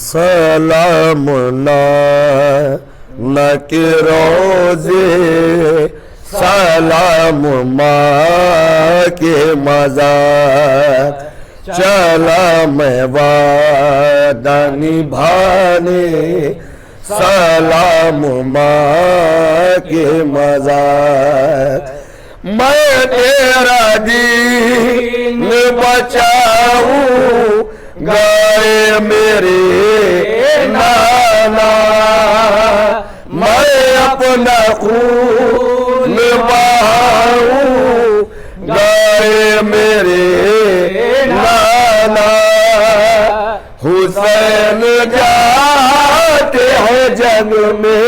سلام کی روزے سلام ماں کے مزار چلا میں وعدہ نبھانے سلام ماں کے مزار میں تیرا دین بچاؤں گائے میرے نانا میں اپنا خون بہاؤں گائے میرے نانا حسین جاتے ہیں جنگ میں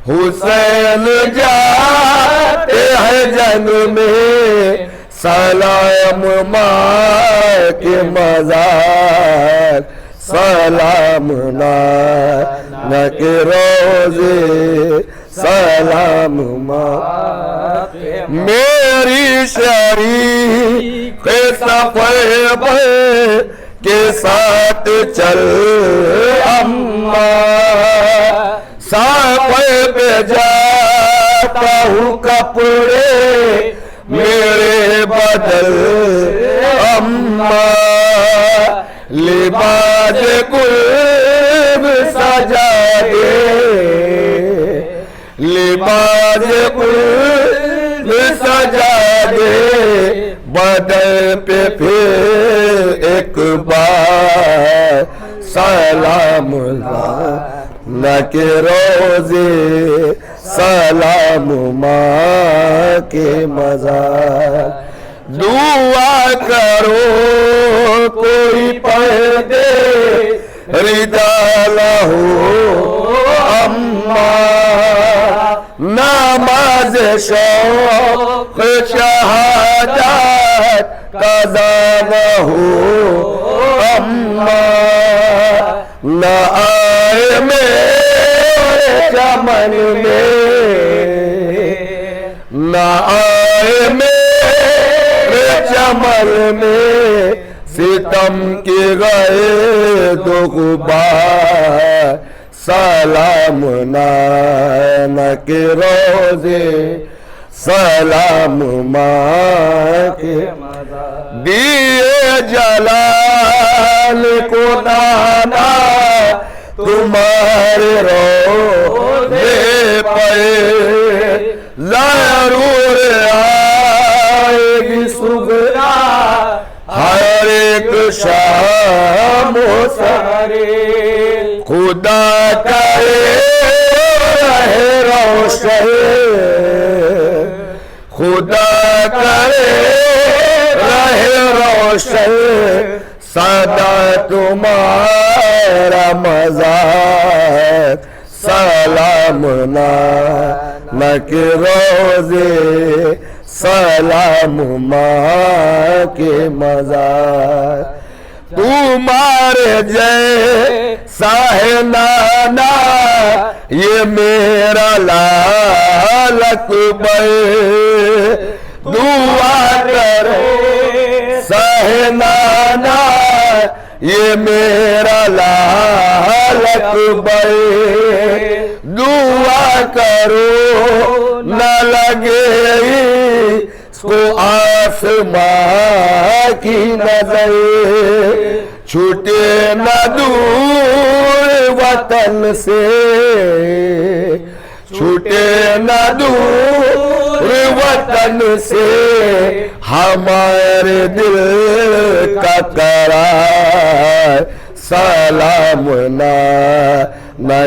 حسین جاتے ہیں جنگ میں سلام ماں کے مزار سلام کے روزے سلام ماں میری شریک سفر کے ساتھ چل اماں سفر پہ جاتا ہوں کپڑے میرے بدل اماں لباس گل سجا دے لباس گل سجا دے بدل پہ پھر ایک بار سلام کے روزے سلام ماں کے مزار دعا کرو کوئی پڑھ دے رضا لہو اماں نماز شوق شہادت قضا لہو اماں نہ آئے میرے چمن میں نہ آئے میرے چمن میں ستم کی گئے دو غبار سلام کے روزے سلام ماں کے دیے جلال کو نانا تمہارے روزے پہ ضرور آئے گی صبح ہر ایک شام و سحرے خدا کرے رہے روشن خدا کرے رہے روشن سدا تمہارا مزار سلام کے روزے سلام ماں کے مزار تمہارے جیسا ہے نانا یہ میرا لال اکبر دعا کرے سہ نانا یہ میرا لال اکبر دعا کرو نہ لگے اس کو آسمان کی نظر چھوٹے نہ دور وطن سے چھوٹے نہ دور وطن سے ہمارے دل کا قرار سلام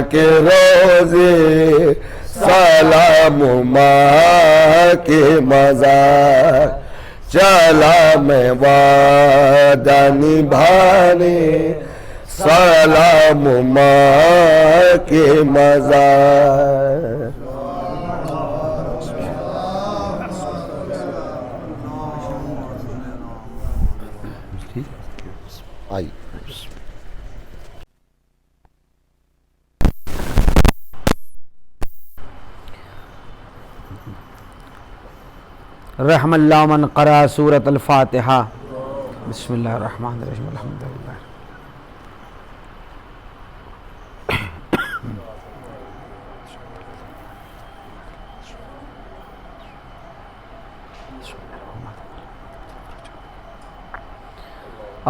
کے روزے سلام ماں کے مزار چلا میں وعدہ نبھانے سلام ماں کے مزار آئی رحم اللہ من قرأ سورة الفاتحہ بسم اللہ الرحمن الرحیم الحمدللہ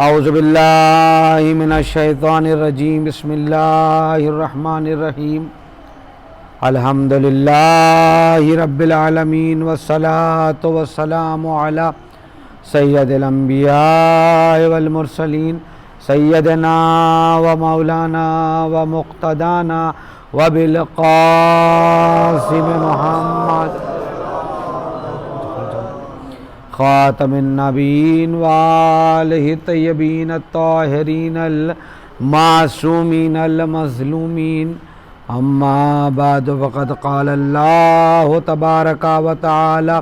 اعوذ باللہ من الشیطان الرجیم بسم اللہ الرحمن الرحیم الحمدللہ رب العالمین والصلاة والسلام علی سید الانبیاء والمرسلین سیدنا و مولانا و مقتدانا و بالقاسم محمد خاتم النبیین وآلہ الطیبین الطاہرین المعصومین المظلومین اما بعد فقد قال اللہ تبارک و تعالی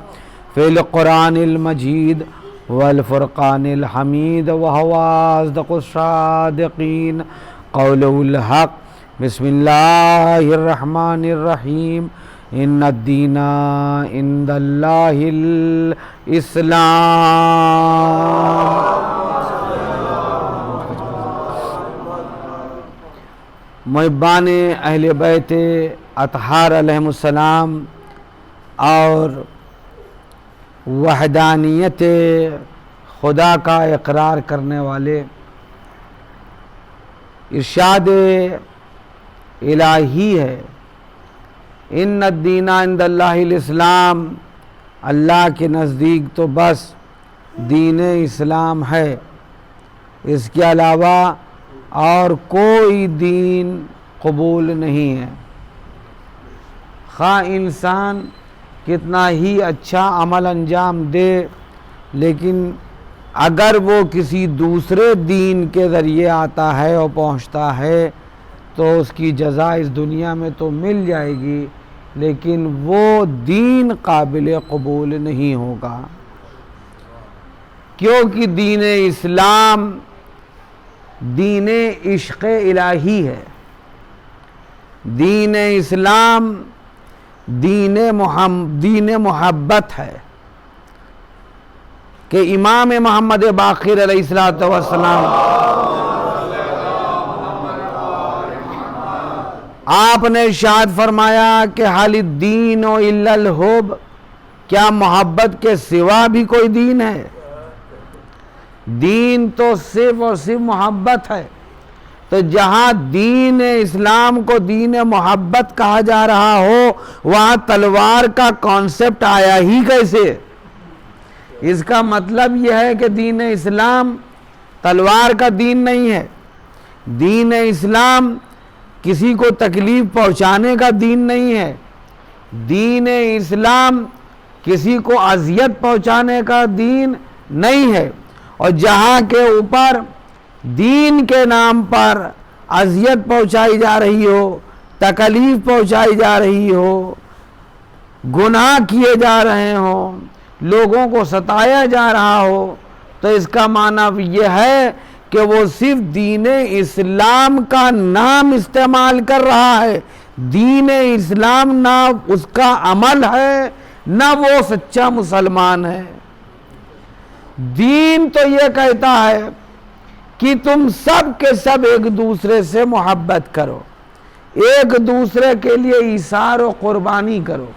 فی القرآن المجید والفرقان الحمید وهو اصدق الصادقین قولہ الحق بسم اللہ الرحمن الرحیم ان الدین عند اللہ الاسلام۔ محبان اہل بیت اطہار علیہم السلام اور وحدانیت خدا کا اقرار کرنے والے، ارشاد الہی ہے ان الدین عند اللہ الاسلام، اللہ کے نزدیک تو بس دین اسلام ہے، اس کے علاوہ اور کوئی دین قبول نہیں ہے۔ خواہ انسان کتنا ہی اچھا عمل انجام دے، لیکن اگر وہ کسی دوسرے دین کے ذریعے آتا ہے اور پہنچتا ہے تو اس کی جزا اس دنیا میں تو مل جائے گی، لیکن وہ دین قابل قبول نہیں ہوگا، کیونکہ دین اسلام دین عشق الہی ہے، دین اسلام دین محبت ہے کہ امام محمد باقر علیہ السلام آپ نے ارشاد فرمایا کہ حال الدین الا الحب، کیا محبت کے سوا بھی کوئی دین ہے؟ دین تو صرف اور صرف محبت ہے، تو جہاں دین اسلام کو دین محبت کہا جا رہا ہو وہاں تلوار کا کانسیپٹ آیا ہی کیسے؟ اس کا مطلب یہ ہے کہ دین اسلام تلوار کا دین نہیں ہے، دین اسلام کسی کو تکلیف پہنچانے کا دین نہیں ہے، دین اسلام کسی کو اذیت پہنچانے کا دین نہیں ہے۔ اور جہاں کے اوپر دین کے نام پر اذیت پہنچائی جا رہی ہو، تکلیف پہنچائی جا رہی ہو، گناہ کیے جا رہے ہوں، لوگوں کو ستایا جا رہا ہو، تو اس کا معنی یہ ہے کہ وہ صرف دین اسلام کا نام استعمال کر رہا ہے، دین اسلام نہ اس کا عمل ہے نہ وہ سچا مسلمان ہے۔ دین تو یہ کہتا ہے کہ تم سب کے سب ایک دوسرے سے محبت کرو، ایک دوسرے کے لیے ایثار و قربانی کرو،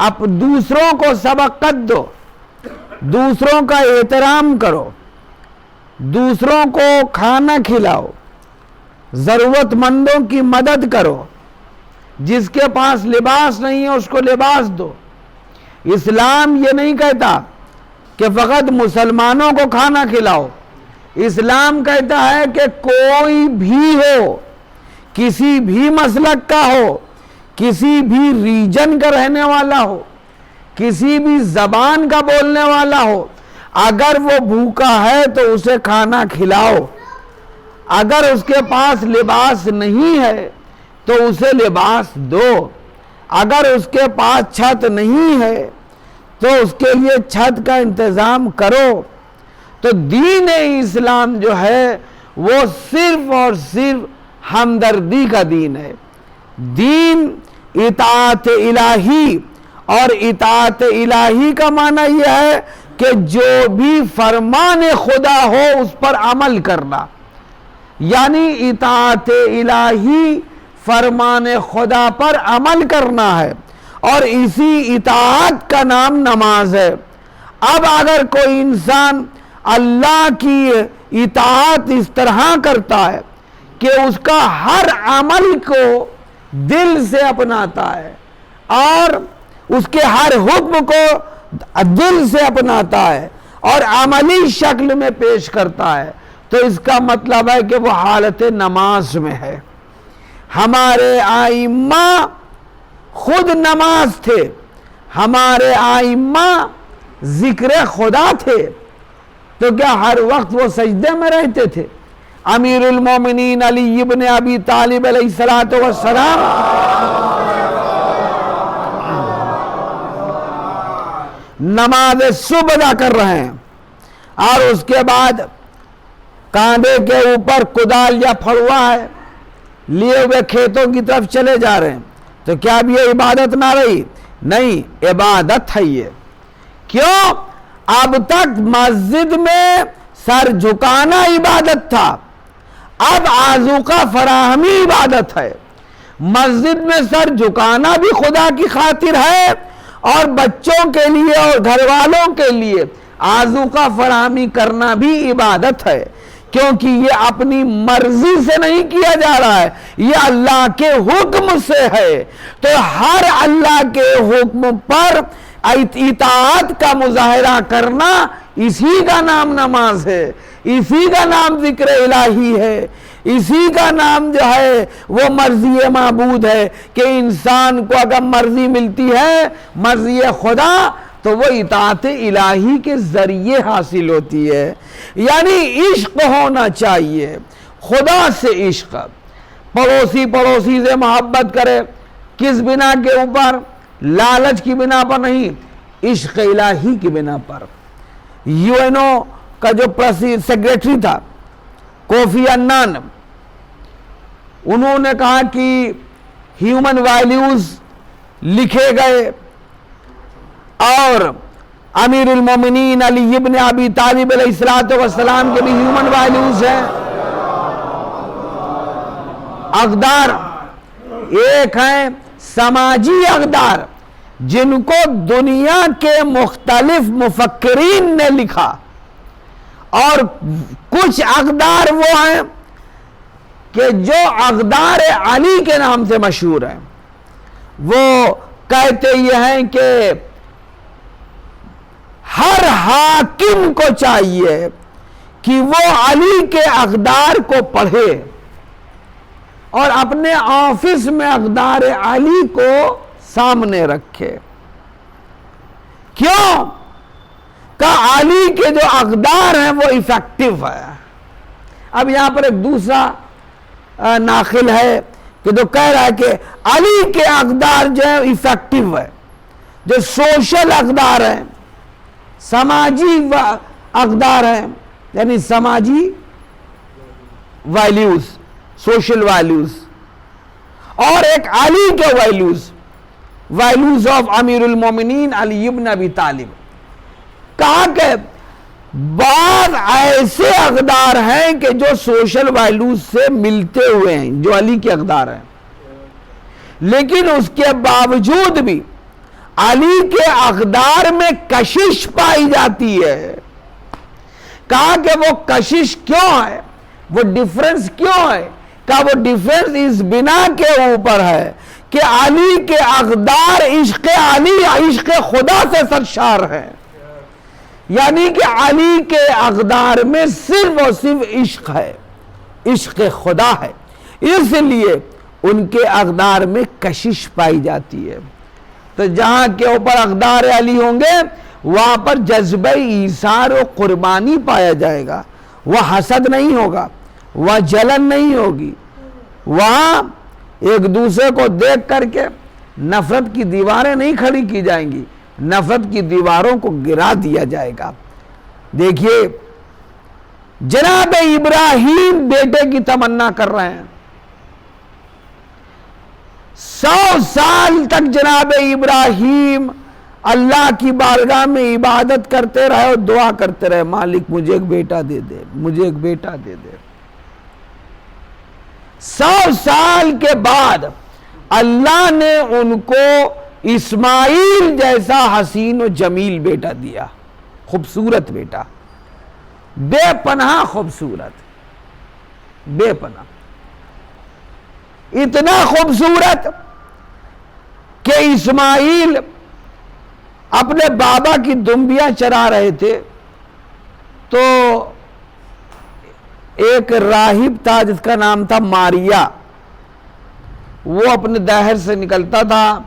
اب دوسروں کو سبقت دو، دوسروں کا احترام کرو، دوسروں کو کھانا کھلاؤ، ضرورت مندوں کی مدد کرو، جس کے پاس لباس نہیں ہے اس کو لباس دو۔ اسلام یہ نہیں کہتا کہ فقط مسلمانوں کو کھانا کھلاؤ، اسلام کہتا ہے کہ کوئی بھی ہو، کسی بھی مسلک کا ہو، کسی بھی ریجن کا رہنے والا ہو، کسی بھی زبان کا بولنے والا ہو، اگر وہ بھوکا ہے تو اسے کھانا کھلاؤ، اگر اس کے پاس لباس نہیں ہے تو اسے لباس دو، اگر اس کے پاس چھت نہیں ہے تو اس کے لیے چھت کا انتظام کرو۔ تو دین اسلام جو ہے وہ صرف اور صرف ہمدردی کا دین ہے، دین اطاعت الہی، اور اطاعت الہی کا معنی یہ ہے کہ جو بھی فرمان خدا ہو اس پر عمل کرنا، یعنی اطاعت الہی فرمان خدا پر عمل کرنا ہے، اور اسی اطاعت کا نام نماز ہے۔ اب اگر کوئی انسان اللہ کی اطاعت اس طرح کرتا ہے کہ اس کا ہر عمل کو دل سے اپناتا ہے اور اس کے ہر حکم کو دل سے اپناتا ہے اور عملی شکل میں پیش کرتا ہے، تو اس کا مطلب ہے کہ وہ حالت نماز میں ہے۔ ہمارے ائمہ خود نماز تھے، ہمارے ائمہ ذکر خدا تھے، تو کیا ہر وقت وہ سجدے میں رہتے تھے؟ امیر المومنین علی ابن ابی طالب علیہ السلام نماز صبح ادا کر رہے ہیں اور اس کے بعد کاندھے کے اوپر کدال یا پھڑوا ہے، لیے ہوئے کھیتوں کی طرف چلے جا رہے ہیں، تو کیا اب یہ عبادت نہ رہی؟ نہیں، عبادت ہے یہ۔ کیوں؟ اب تک مسجد میں سر جھکانا عبادت تھا، اب آذوقہ فراہمی عبادت ہے۔ مسجد میں سر جھکانا بھی خدا کی خاطر ہے اور بچوں کے لیے اور گھر والوں کے لیے آذوقہ فراہمی کرنا بھی عبادت ہے، کیونکہ یہ اپنی مرضی سے نہیں کیا جا رہا ہے، یہ اللہ کے حکم سے ہے۔ تو ہر اللہ کے حکم پر اطاعت کا مظاہرہ کرنا، اسی کا نام نماز ہے، اسی کا نام ذکر الہی ہے، اسی کا نام جو ہے وہ مرضی معبود ہے کہ انسان کو اگر مرضی ملتی ہے، مرضی خدا، تو وہ اطاعت الہی کے ذریعے حاصل ہوتی ہے۔ یعنی عشق ہونا چاہیے، خدا سے عشق، پڑوسی سے محبت کرے، کس بنا کے اوپر؟ لالچ کی بنا پر نہیں، عشق الہی کی بنا پر۔ یو این او کا جو سیکریٹری تھا کوفی عنان، انہوں نے کہا کہ ہیومن ویلیوز لکھے گئے اور امیر المومنین علی ابن ابی طالب علیہ السلام کے بھی ہیومن ویلیوز ہیں، اقدار ایک ہیں سماجی اقدار جن کو دنیا کے مختلف مفکرین نے لکھا، اور کچھ اقدار وہ ہیں کہ جو اقدار علی کے نام سے مشہور ہیں۔ وہ کہتے یہ ہیں کہ ہر حاکم کو چاہیے کہ وہ علی کے اقدار کو پڑھے اور اپنے آفس میں اقدار علی کو سامنے رکھے۔ کیوں؟ کہ علی کے جو اقدار ہیں وہ ایفیکٹو ہے۔ اب یہاں پر ایک دوسرا ناقل ہے کہ جو کہہ رہا ہے کہ علی کے اقدار جو ہیں ایفیکٹو ہے، جو سوشل اقدار ہیں، سماجی اقدار ہیں، یعنی سماجی ویلیوز، سوشل ویلیوز، اور ایک علی کے ویلیوز آف امیر المومنین علی ابن ابی طالب۔ کہا کہ بعض ایسے اقدار ہیں کہ جو سوشل ویلیوز سے ملتے ہوئے ہیں، جو علی کے اقدار ہیں، لیکن اس کے باوجود بھی علی کے اقدار میں کشش پائی جاتی ہے۔ کہا کہ وہ کشش کیوں ہے، وہ ڈیفرنس کیوں ہے؟ کہا وہ ڈیفرنس اس بنا کے اوپر ہے کہ علی کے اقدار عشق علی، عشق خدا سے سرشار ہے، یعنی کہ علی کے اقدار میں صرف اور صرف عشق ہے، عشق خدا ہے، اس لیے ان کے اقدار میں کشش پائی جاتی ہے۔ تو جہاں کے اوپر اقدار علی ہوں گے وہاں پر جذبہ ایثار و قربانی پایا جائے گا، وہ حسد نہیں ہوگا، وہ جلن نہیں ہوگی، وہاں ایک دوسرے کو دیکھ کر کے نفرت کی دیواریں نہیں کھڑی کی جائیں گی، نفرت کی دیواروں کو گرا دیا جائے گا۔ دیکھیے جناب ابراہیم بیٹے کی تمنا کر رہے ہیں، 100 سال تک جناب ابراہیم اللہ کی بارگاہ میں عبادت کرتے رہے اور دعا کرتے رہے، مالک مجھے ایک بیٹا دے دے، مجھے ایک بیٹا دے دے۔ 100 سال کے بعد اللہ نے ان کو اسماعیل جیسا حسین و جمیل بیٹا دیا، خوبصورت بیٹا، بے پناہ خوبصورت، بے پناہ، اتنا خوبصورت کہ اسماعیل اپنے بابا کی دمبیاں چرا رہے تھے تو ایک راہب تھا جس کا نام تھا ماریا، وہ اپنے دہر سے نکلتا تھا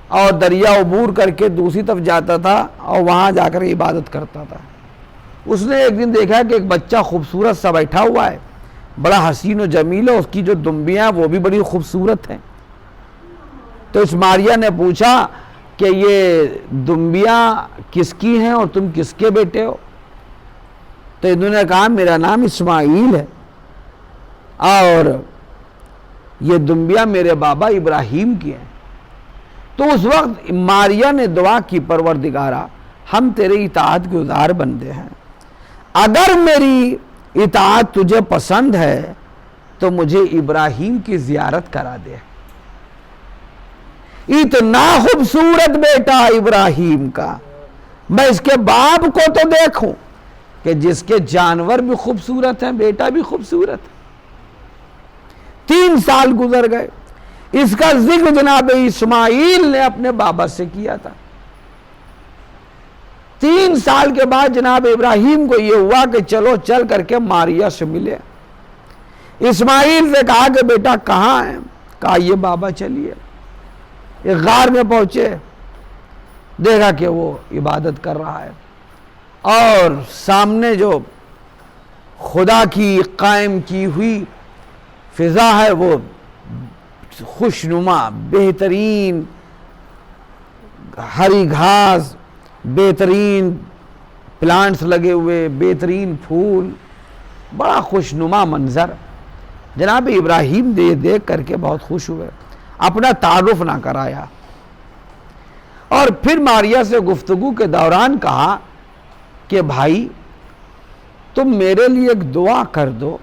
اور دریا عبور کر کے دوسری طرف جاتا تھا اور وہاں جا کر عبادت کرتا تھا۔ اس نے ایک دن دیکھا کہ ایک بچہ خوبصورت سا بیٹھا ہوا ہے، بڑا حسین و جمیل ہے، اس کی جو دمبیاں وہ بھی بڑی خوبصورت ہیں۔ تو اس ماریا نے پوچھا کہ یہ دمبیاں کس کی ہیں اور تم کس کے بیٹے ہو؟ تو انہوں نے کہا میرا نام اسماعیل ہے اور یہ دمبیاں میرے بابا ابراہیم کی ہیں۔ تو اس وقت ماریا نے دعا کی پروردگارا ہم تیرے اطاعت گزار بندے ہیں، اگر میری اطاعت تجھے پسند ہے تو مجھے ابراہیم کی زیارت کرا دے۔ اتنا خوبصورت بیٹا ابراہیم کا، میں اس کے باپ کو تو دیکھوں کہ جس کے جانور بھی خوبصورت ہیں بیٹا بھی خوبصورت ہے۔ 3 سال گزر گئے، اس کا ذکر جناب اسماعیل نے اپنے بابا سے کیا تھا۔ 3 سال کے بعد جناب ابراہیم کو یہ ہوا کہ چلو چل کر کے ماریا سے ملے۔ اسماعیل سے کہا کہ بیٹا کہاں ہے؟ کہا یہ بابا چلیے۔ ایک غار میں پہنچے، دیکھا کہ وہ عبادت کر رہا ہے اور سامنے جو خدا کی قائم کی ہوئی فضا ہے وہ خوشنما، بہترین ہری گھاس، بہترین پلانٹس لگے ہوئے، بہترین پھول، بڑا خوشنما منظر۔ جناب ابراہیم دیکھ کر کے بہت خوش ہوئے، اپنا تعارف نہ کرایا اور پھر ماریا سے گفتگو کے دوران کہا کہ بھائی تم میرے لیے ایک دعا کر دو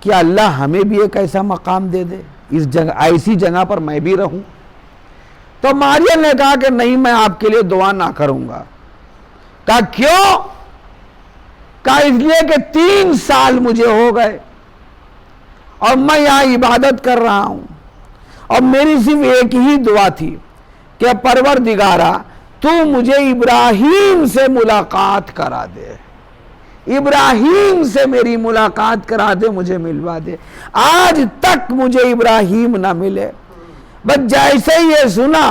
کہ اللہ ہمیں بھی ایک ایسا مقام دے دے، اس جگہ ایسی جگہ پر میں بھی رہوں۔ تو ماریا نے کہا کہ نہیں میں آپ کے لیے دعا نہ کروں گا۔ کہا کیوں؟ کہا اس لیے کہ 3 سال مجھے ہو گئے اور میں یہاں عبادت کر رہا ہوں اور میری صرف ایک ہی دعا تھی کہ پروردگارا تو مجھے ابراہیم سے ملاقات کرا دے، ابراہیم سے میری ملاقات کرا دے، مجھے ملوا دے۔ آج تک مجھے ابراہیم نہ ملے۔ بس جیسے ہی یہ سنا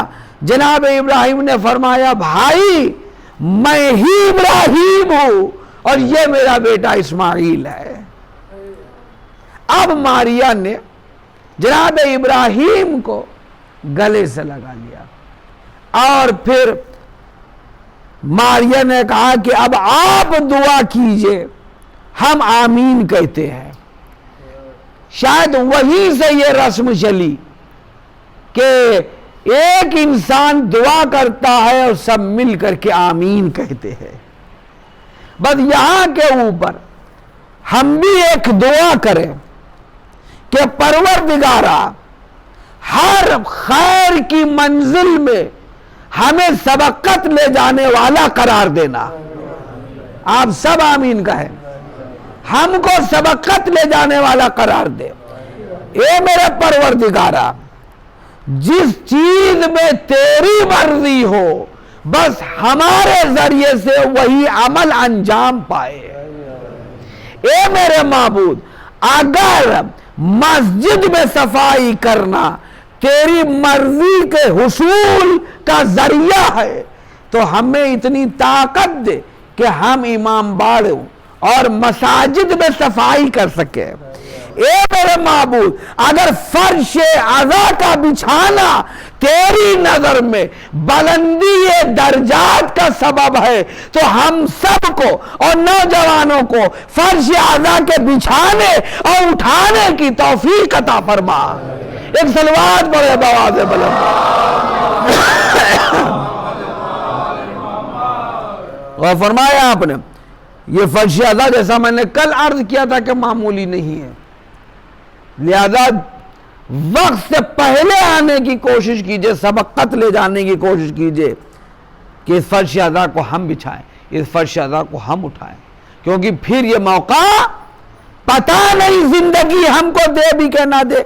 جناب ابراہیم نے فرمایا بھائی میں ہی ابراہیم ہوں اور یہ میرا بیٹا اسماعیل ہے۔ اب ماریا نے جناب ابراہیم کو گلے سے لگا لیا اور پھر ماریا نے کہا کہ اب آپ دعا کیجئے، ہم آمین کہتے ہیں۔ شاید وہیں سے یہ رسم چلی کہ ایک انسان دعا کرتا ہے اور سب مل کر کے آمین کہتے ہیں۔ بس یہاں کے اوپر ہم بھی ایک دعا کریں کہ پروردگارا ہر خیر کی منزل میں ہمیں سبقت لے جانے والا قرار دینا۔ آپ سب آمین کہیں، ہم کو سبقت لے جانے والا قرار دے۔ اے میرے پروردگارا جس چیز میں تیری مرضی ہو بس ہمارے ذریعے سے وہی عمل انجام پائے۔ اے میرے معبود اگر مسجد میں صفائی کرنا تیری مرضی کے حصول کا ذریعہ ہے تو ہمیں اتنی طاقت دے کہ ہم امام باڑوں اور مساجد میں صفائی کر سکے۔ اے میرے معبود اگر فرش عزا کا بچھانا تیری نظر میں بلندی درجات کا سبب ہے تو ہم سب کو اور نوجوانوں کو فرش عزا کے بچھانے اور اٹھانے کی توفیق عطا فرما۔ ایک صلوات پڑھے بآواز بلند۔ اور فرمایا آپ نے یہ فرش عزا جیسا میں نے کل عرض کیا تھا کہ معمولی نہیں ہے، لہذا وقت سے پہلے آنے کی کوشش کیجئے، سبقت لے جانے کی کوشش کیجئے کہ اس فرش عزا کو ہم بچھائیں، اس فرش عزا کو ہم اٹھائیں، کیونکہ پھر یہ موقع پتہ نہیں زندگی ہم کو دے بھی کہ نہ دے.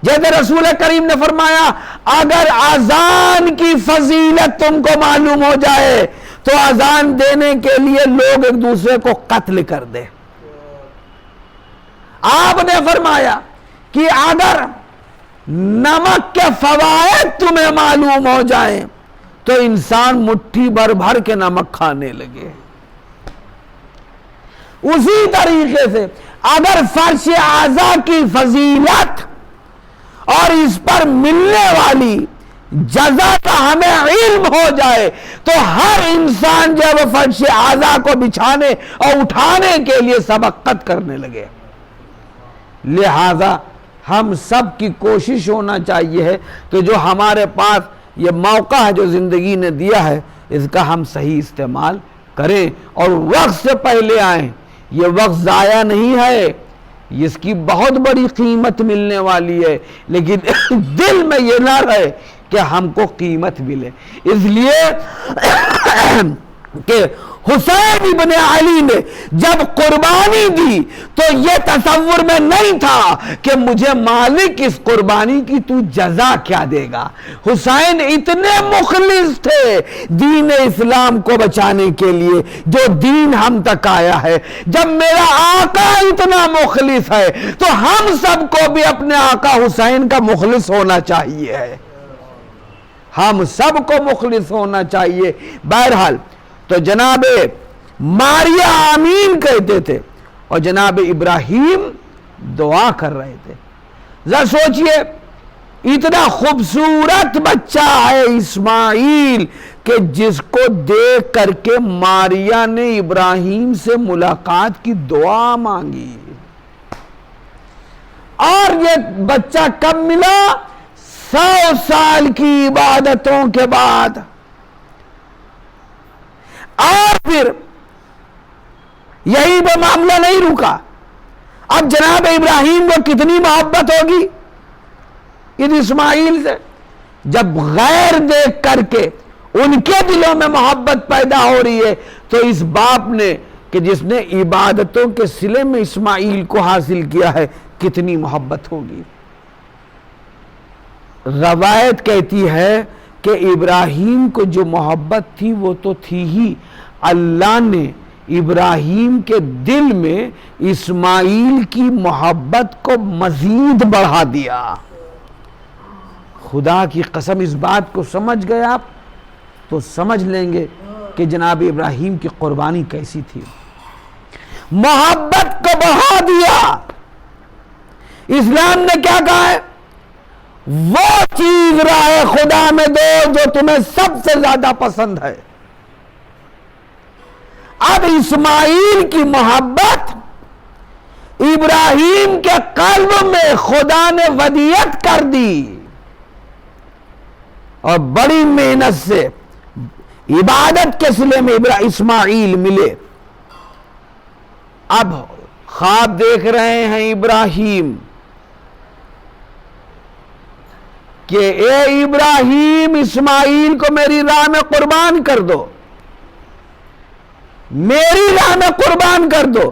جیسے رسول کریم نے فرمایا اگر اذان کی فضیلت تم کو معلوم ہو جائے تو اذان دینے کے لیے لوگ ایک دوسرے کو قتل کر دے. آپ نے فرمایا کہ اگر نمک کے فوائد تمہیں معلوم ہو جائیں تو انسان مٹھی بھر بھر کے نمک کھانے لگے. اسی طریقے سے اگر فرش اعضاء کی فضیلت اور اس پر ملنے والی جزا کا ہمیں علم ہو جائے تو ہر انسان جو ہے وہ فرش اعضاء کو بچھانے اور اٹھانے کے لیے سبقت کرنے لگے. لہذا ہم سب کی کوشش ہونا چاہیے ہے کہ جو ہمارے پاس یہ موقع ہے جو زندگی نے دیا ہے اس کا ہم صحیح استعمال کریں اور وقت سے پہلے آئیں. یہ وقت ضائع نہیں ہے، اس کی بہت بڑی قیمت ملنے والی ہے، لیکن دل میں یہ نہ رہے کہ ہم کو قیمت ملے. اس لیے کہ حسین ابن علی نے جب قربانی دی تو یہ تصور میں نہیں تھا کہ مجھے مالک اس قربانی کی تو جزا کیا دے گا. حسین اتنے مخلص تھے دین اسلام کو بچانے کے لیے جو دین ہم تک آیا ہے. جب میرا آقا اتنا مخلص ہے تو ہم سب کو بھی اپنے آقا حسین کا مخلص ہونا چاہیے. ہم سب کو مخلص ہونا چاہیے. بہرحال تو جناب ماریا آمین کہتے تھے اور جناب ابراہیم دعا کر رہے تھے. ذرا سوچئے اتنا خوبصورت بچہ ہے اسماعیل کہ جس کو دیکھ کر کے ماریا نے ابراہیم سے ملاقات کی دعا مانگی. اور یہ بچہ کب ملا؟ 100 سال کی عبادتوں کے بعد. اور پھر یہی پہ معاملہ نہیں رکا. اب جناب ابراہیم کو کتنی محبت ہوگی اس اسماعیل سے. جب غیر دیکھ کر کے ان کے دلوں میں محبت پیدا ہو رہی ہے تو اس باپ نے کہ جس نے عبادتوں کے صلے میں اسماعیل کو حاصل کیا ہے کتنی محبت ہوگی. روایت کہتی ہے کہ ابراہیم کو جو محبت تھی وہ تو تھی ہی، اللہ نے ابراہیم کے دل میں اسماعیل کی محبت کو مزید بڑھا دیا. خدا کی قسم اس بات کو سمجھ گئے آپ تو سمجھ لیں گے کہ جناب ابراہیم کی قربانی کیسی تھی. محبت کو بڑھا دیا. اسلام نے کیا کہا ہے؟ وہ چیز راہ خدا میں دو جو تمہیں سب سے زیادہ پسند ہے. اب اسماعیل کی محبت ابراہیم کے قلب میں خدا نے ودیعت کر دی اور بڑی محنت سے عبادت کے صلے میں اسماعیل ملے. اب خواب دیکھ رہے ہیں ابراہیم کہ اے ابراہیم اسماعیل کو میری راہ میں قربان کر دو، میری راہ میں قربان کر دو.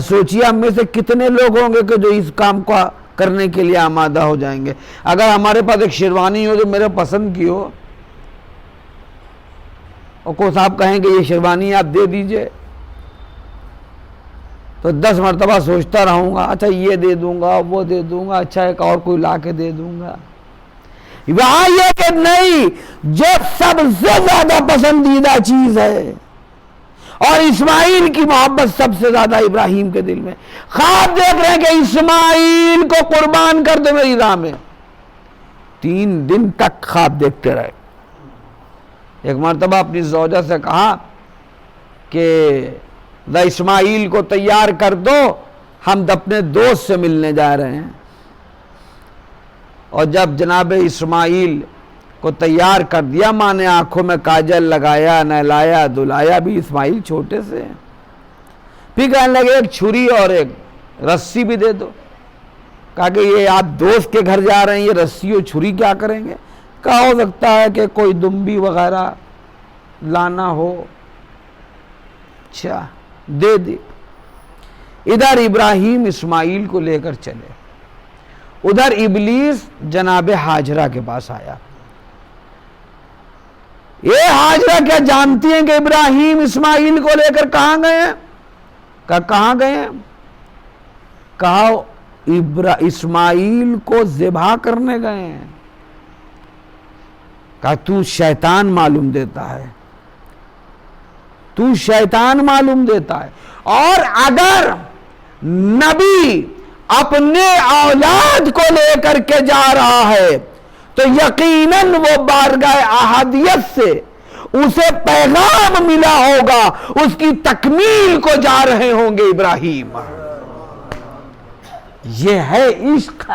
سوچیے ہم میں سے کتنے لوگ ہوں گے کہ جو اس کام کو کرنے کے لیے آمادہ ہو جائیں گے. اگر ہمارے پاس ایک شیروانی ہو جو میرے پسند کی ہو اور کوئی صاحب کہیں کہ یہ شیروانی آپ دے دیجئے تو 10 مرتبہ سوچتا رہوں گا اچھا یہ دے دوں گا وہ دے دوں گا اچھا ایک اور کوئی لا کے دے دوں گا. وہاں یہ کہ نہیں، جو سب سے زیادہ پسندیدہ چیز ہے اور اسماعیل کی محبت سب سے زیادہ ابراہیم کے دل میں. خواب دیکھ رہے ہیں کہ اسماعیل کو قربان کر دو میری راہ میں. 3 دن تک خواب دیکھتے رہے. ایک مرتبہ اپنی زوجہ سے کہا کہ اسماعیل کو تیار کر دو، ہم اپنے دوست سے ملنے جا رہے ہیں. اور جب جناب اسماعیل کو تیار کر دیا، ماں نے آنکھوں میں کاجل لگایا، نہلایا دھلایا، بھی اسماعیل چھوٹے سے ہیں. پھر کہنے لگے ایک چھری اور ایک رسی بھی دے دو. کہا کہ یہ آپ دوست کے گھر جا رہے ہیں، یہ رسی اور چھری کیا کریں گے؟ کہا ہو سکتا ہے کہ کوئی دمبی وغیرہ لانا ہو. اچھا دے دی۔ ادھر ابراہیم اسماعیل کو لے کر چلے، ادھر ابلیس جناب ہاجرہ کے پاس آیا۔ یہ ہاجرہ کیا جانتی ہیں کہ ابراہیم اسماعیل کو لے کر کہاں گئے ہیں؟ کہاں گئے ہیں؟ کہا اسماعیل کو ذبح کرنے گئے ہیں۔ کہا تو شیطان معلوم دیتا ہے، تو شیطان معلوم دیتا ہے، اور اگر نبی اپنے اولاد کو لے کر کے جا رہا ہے تو یقیناً وہ بارگاہ احدیت سے اسے پیغام ملا ہوگا، اس کی تکمیل کو جا رہے ہوں گے ابراہیم۔ یہ ہے عشق۔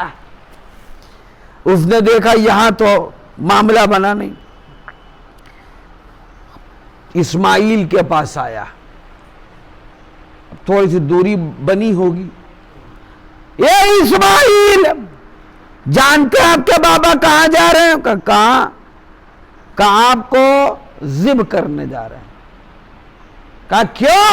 اس نے دیکھا یہاں تو معاملہ بنا نہیں، اسماعیل کے پاس آیا، تھوڑی سی دوری بنی ہوگی۔ یہ اسماعیل، جانتے ہیں آپ کے بابا کہاں جا رہے ہیں؟ کہاں آپ کو ذبح کرنے جا رہے ہیں۔ کہا کیوں؟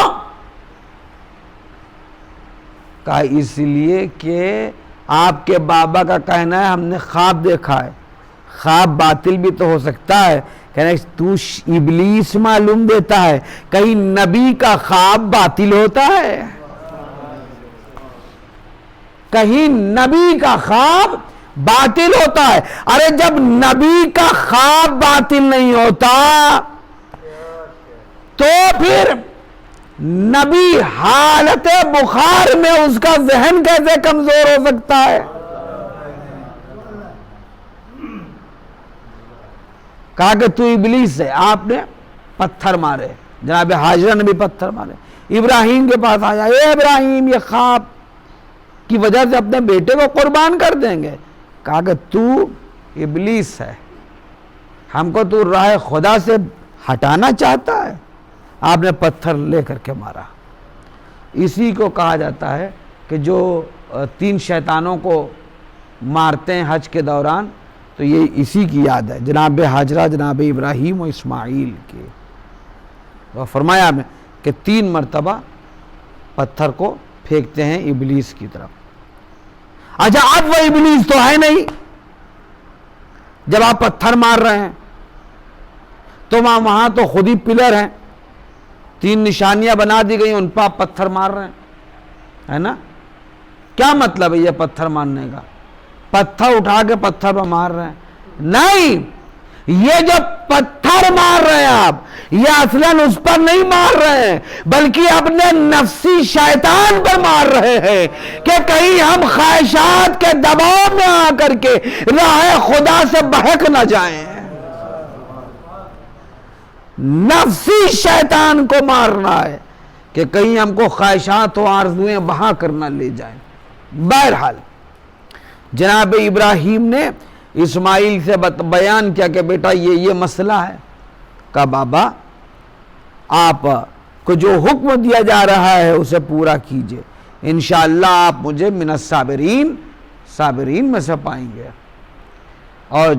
کہا اس لیے کہ آپ کے بابا کا کہنا ہے ہم نے خواب دیکھا ہے۔ خواب باطل بھی تو ہو سکتا ہے، کہنا تو ابلیس معلوم دیتا ہے، کہیں نبی کا خواب باطل ہوتا ہے؟ کہیں نبی کا خواب باطل ہوتا ہے؟ ارے جب نبی کا خواب باطل نہیں ہوتا تو پھر نبی حالت بخار میں اس کا ذہن کیسے کمزور ہو سکتا ہے؟ کہا کہ تو ابلیس ہے۔ آپ نے پتھر مارے، جناب ہاجرہ نے بھی پتھر مارے۔ ابراہیم کے پاس آیا، اے ابراہیم یہ خواب کی وجہ سے اپنے بیٹے کو قربان کر دیں گے؟ کہا کہ تو ابلیس ہے، ہم کو تو راہ خدا سے ہٹانا چاہتا ہے۔ آپ نے پتھر لے کر کے مارا۔ اسی کو کہا جاتا ہے کہ جو 3 شیطانوں کو مارتے ہیں حج کے دوران، تو یہ اسی کی یاد ہے، جناب ہاجرہ، جناب ابراہیم و اسماعیل کے۔ اور فرمایا میں کہ 3 مرتبہ پتھر کو پھینکتے ہیں ابلیس کی طرف۔ اچھا اب وہ ابلیس تو ہے نہیں، جب آپ پتھر مار رہے ہیں تو وہاں تو خود ہی پلر ہیں، 3 نشانیاں بنا دی گئی، ان پہ آپ پتھر مار رہے ہیں، ہے نا؟ کیا مطلب ہے یہ پتھر مارنے کا؟ پتھر اٹھا کے پتھر پہ مار رہے ہیں؟ نہیں، یہ جو پتھر مار رہے ہیں آپ، یہ اصلاً اس پر نہیں مار رہے ہیں، بلکہ اپنے نفسی شیطان پر مار رہے ہیں کہ کہیں ہم خواہشات کے دباؤ میں آ کر کے راہ خدا سے بہک نہ جائیں۔ نفسی شیطان کو مارنا ہے کہ کہیں ہم کو خواہشات و آرزویں وہاں کرنا لے جائیں۔ بہرحال جناب ابراہیم نے اسماعیل سے بیان کیا کہ بیٹا یہ مسئلہ ہے۔ کہا بابا آپ کو جو حکم دیا جا رہا ہے اسے پورا کیجئے، انشاءاللہ آپ مجھے من الصابرین میں سے پائیں گے۔ اور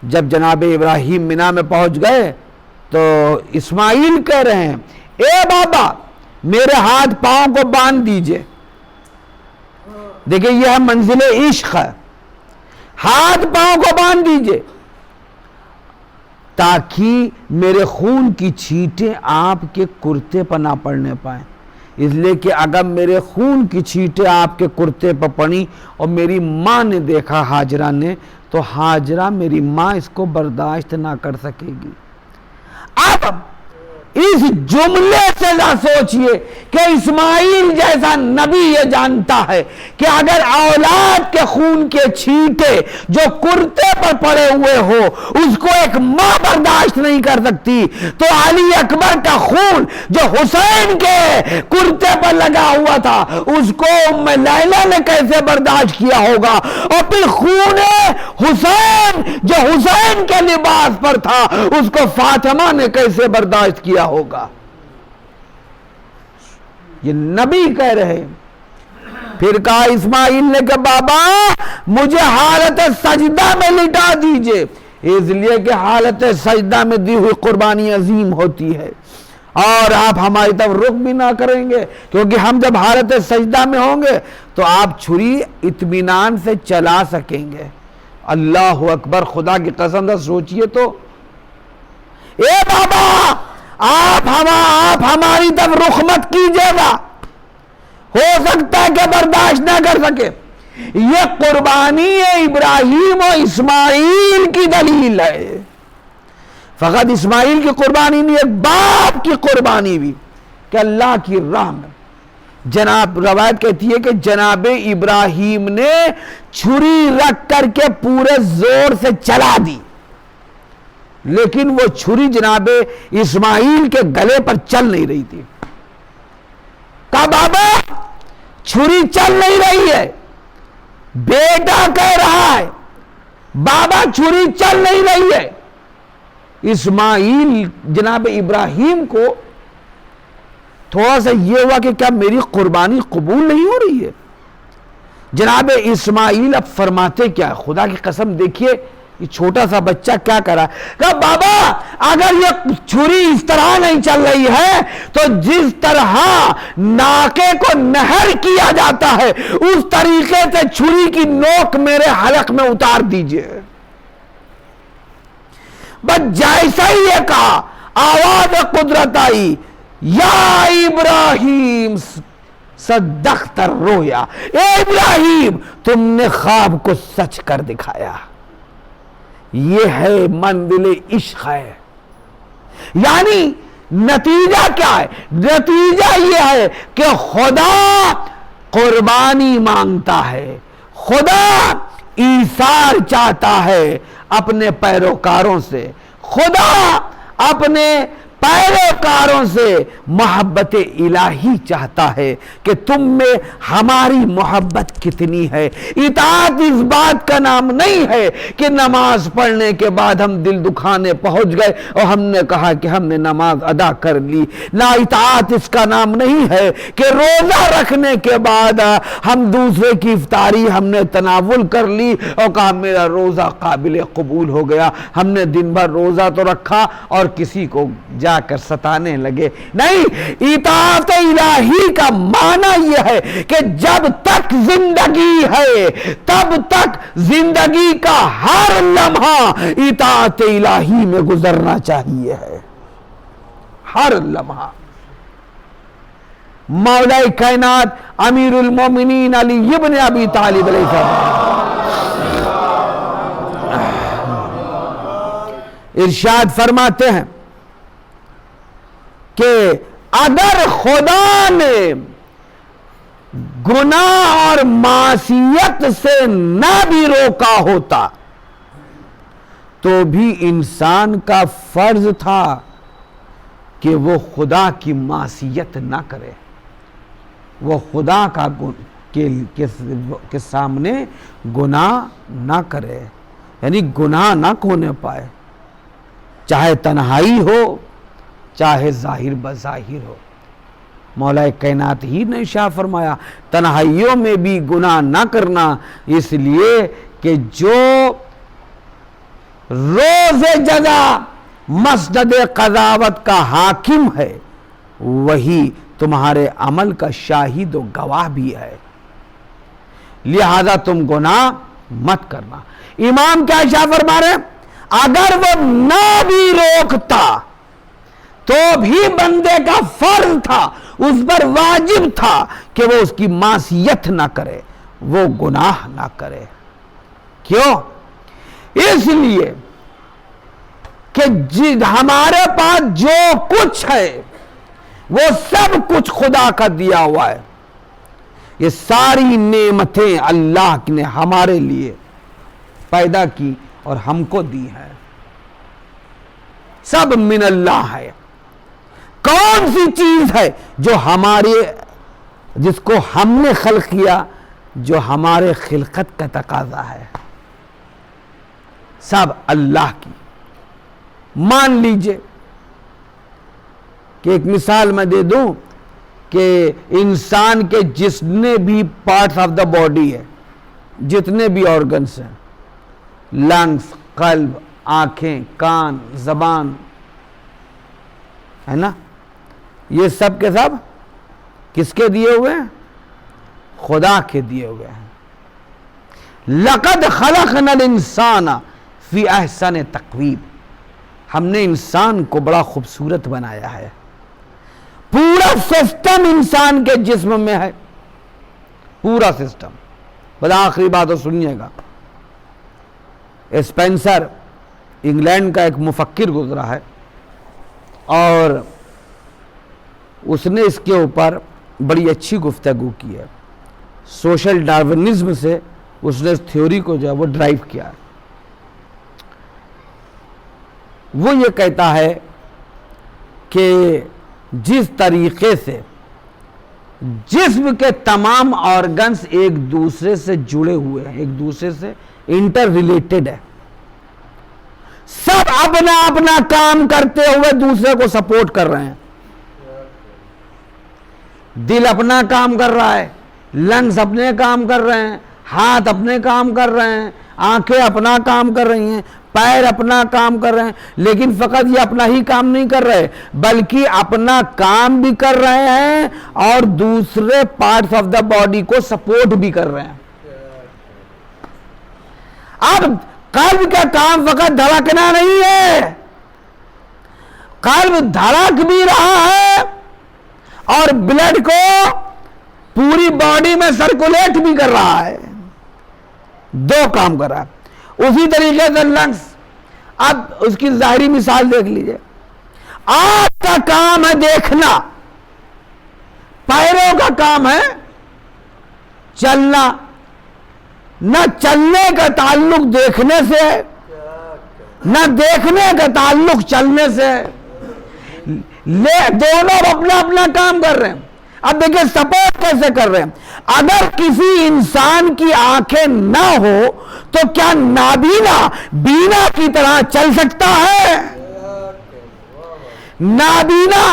جب جناب ابراہیم منی میں پہنچ گئے تو اسماعیل کہہ رہے ہیں اے بابا میرے ہاتھ پاؤں کو باندھ دیجئے۔ دیکھیں یہ ہے منزل عشق ہے، ہاتھ پاؤں کو باندھ دیجئے تاکہ میرے خون کی چھینٹیں آپ کے کرتے پر نہ پڑنے پائیں، اس لیے کہ اگر میرے خون کی چھینٹیں آپ کے کرتے پر پڑی اور میری ماں نے دیکھا ہاجرہ نے، تو ہاجرہ میری ماں اس کو برداشت نہ کر سکے گی۔ اب اس جملے سے نہ سوچئے کہ اسماعیل جیسا نبی یہ جانتا ہے کہ اگر اولاد کے خون کے چھینٹے جو کرتے پر پڑے ہوئے ہو اس کو ایک ماں برداشت نہیں کر سکتی، تو علی اکبر کا خون جو حسین کے کرتے پر لگا ہوا تھا اس کو ام لیلہ نے کیسے برداشت کیا ہوگا، اور پھر خون حسین جو حسین کے لباس پر تھا اس کو فاطمہ نے کیسے برداشت کیا ہوگا۔ یہ نبی کہہ رہے۔ پھر کہا اسماعیل نے کہ بابا مجھے حالت سجدہ میں لٹا دیجئے، اس لیے کہ حالت سجدہ میں دی ہوئی قربانی عظیم ہوتی ہے، اور آپ ہماری طرف رخ بھی نہ کریں گے، کیونکہ ہم جب حالت سجدہ میں ہوں گے تو آپ چھری اطمینان سے چلا سکیں گے۔ اللہ اکبر، خدا کی قسم سے سوچئے تو، اے بابا آپ ہماری طرف رخ مت کیجیے گا، ہو سکتا ہے کہ برداشت نہ کر سکے۔ یہ قربانی ابراہیم و اسماعیل کی دلیل ہے، فقط اسماعیل کی قربانی نہیں، ایک باپ کی قربانی بھی، کہ اللہ کی راہ میں جناب روایت کہتی ہے کہ جناب ابراہیم نے چھری رکھ کر کے پورے زور سے چلا دی، لیکن وہ چھری جناب اسماعیل کے گلے پر چل نہیں رہی تھی۔ کہا بابا چھری چل نہیں رہی ہے، بیٹا کہہ رہا ہے بابا چھری چل نہیں رہی ہے۔ اسماعیل جناب ابراہیم کو تھوڑا سا یہ ہوا کہ کیا میری قربانی قبول نہیں ہو رہی ہے؟ جناب اسماعیل اب فرماتے کیا، خدا کی قسم دیکھیے یہ چھوٹا سا بچہ کیا کر رہا ہے، کہا بابا اگر یہ چھری اس طرح نہیں چل رہی ہے تو جس طرح ناکے کو نہر کیا جاتا ہے اس طریقے سے چھری کی نوک میرے حلق میں اتار دیجئے۔ بس جیسا ہی یہ کہا آواز قدرت آئی، یا ابراہیم صدقت الرؤیا، اے ابراہیم تم نے خواب کو سچ کر دکھایا۔ یہ ہے منزل عشق ہے، یعنی نتیجہ کیا ہے؟ نتیجہ یہ ہے کہ خدا قربانی مانگتا ہے، خدا ایثار چاہتا ہے اپنے پیروکاروں سے، خدا اپنے پیروکاروں سے محبت الہی چاہتا ہے کہ تم میں ہماری محبت کتنی ہے۔ اطاعت اس بات کا نام نہیں ہے کہ نماز پڑھنے کے بعد ہم دل دکھانے پہنچ گئے اور ہم نے کہا کہ ہم نے نماز ادا کر لی، نہ اطاعت اس کا نام نہیں ہے کہ روزہ رکھنے کے بعد ہم دوسرے کی افطاری ہم نے تناول کر لی اور کہا میرا روزہ قابل قبول ہو گیا، ہم نے دن بھر روزہ تو رکھا اور کسی کو جا کر ستانے لگے۔ نہیں، اطاعت الہی کا معنی یہ ہے کہ جب تک زندگی ہے تب تک زندگی کا ہر لمحہ اطاعت الہی میں گزرنا چاہیے ہے، ہر لمحہ۔ مولا کائنات امیر المومنین علی ابن ابی طالب علیہ السلام ارشاد فرماتے ہیں کہ اگر خدا نے گناہ اور معصیت سے نہ بھی روکا ہوتا تو بھی انسان کا فرض تھا کہ وہ خدا کی معصیت نہ کرے، وہ خدا کا کے سامنے گناہ نہ کرے، یعنی گناہ نہ ہونے پائے، چاہے تنہائی ہو چاہے ظاہر بظاہر ہو۔ مولا کائنات ہی نے ارشاد فرمایا تنہائیوں میں بھی گناہ نہ کرنا، اس لیے کہ جو روز جزا مسجد قضاوت کا حاکم ہے وہی تمہارے عمل کا شاہد و گواہ بھی ہے، لہذا تم گناہ مت کرنا۔ امام کیا ارشاد فرما رہے ہیں؟ اگر وہ نہ بھی روکتا تو بھی بندے کا فرض تھا، اس پر واجب تھا کہ وہ اس کی معصیت نہ کرے، وہ گناہ نہ کرے۔ کیوں؟ اس لیے کہ ہمارے پاس جو کچھ ہے وہ سب کچھ خدا کا دیا ہوا ہے، یہ ساری نعمتیں اللہ نے ہمارے لیے پیدا کی اور ہم کو دی ہے، سب من اللہ ہے۔ کون سی چیز ہے جو جس کو ہم نے خلق کیا، جو ہمارے خلقت کا تقاضا ہے؟ سب اللہ کی۔ مان لیجئے کہ ایک مثال میں دے دوں کہ انسان کے جتنے بھی پارٹس آف دا باڈی ہے، جتنے بھی آرگنز ہیں، لنگز، قلب، آنکھیں، کان، زبان، ہے نا، یہ سب کے سب کس کے دیے ہوئے ہیں؟ خدا کے دیے ہوئے ہیں. لَقَدْ خَلَقْنَا الْإِنسَانَ فِي أَحْسَنِ تَقْوِيمٍ. ہم نے انسان کو بڑا خوبصورت بنایا ہے. پورا سسٹم انسان کے جسم میں ہے, پورا سسٹم. بس آخری بات تو سنیے گا. اسپینسر انگلینڈ کا ایک مفکر گزرا ہے اور اس نے اس کے اوپر بڑی اچھی گفتگو کی ہے. سوشل ڈارونزم سے اس نے اس تھیوری کو جو ہے وہ ڈرائیو کیا ہے. وہ یہ کہتا ہے کہ جس طریقے سے جسم کے تمام آرگنز ایک دوسرے سے جڑے ہوئے ہیں, ایک دوسرے سے انٹر ریلیٹڈ ہے, سب اپنا اپنا کام کرتے ہوئے دوسرے کو سپورٹ کر رہے ہیں. دل اپنا کام کر رہا ہے, لنگز اپنے کام کر رہے ہیں, ہاتھ اپنے کام کر رہے ہیں, آنکھیں اپنا کام کر رہی ہیں, پیر اپنا کام کر رہے ہیں. لیکن فقط یہ اپنا ہی کام نہیں کر رہے بلکہ اپنا کام بھی کر رہے ہیں اور دوسرے پارٹس آف دا باڈی کو سپورٹ بھی کر رہے ہیں. اب قلب کا کام فقط دھڑکنا نہیں ہے, قلب دھڑک بھی رہا ہے اور بلڈ کو پوری باڈی میں سرکولیٹ بھی کر رہا ہے. دو کام کر رہا ہے. اسی طریقے سے لنگس, اب اس کی ظاہری مثال دیکھ لیجئے. آنکھ کا کام ہے دیکھنا, پیروں کا کام ہے چلنا. نہ چلنے کا تعلق دیکھنے سے ہے, نہ دیکھنے کا تعلق چلنے سے ہے, دونوں اپنا اپنا کام کر رہے ہیں. اب دیکھیں سپورٹ کیسے کر رہے ہیں. اگر کسی انسان کی آنکھیں نہ ہو تو کیا نابینا بینا کی طرح چل سکتا ہے؟ نابینا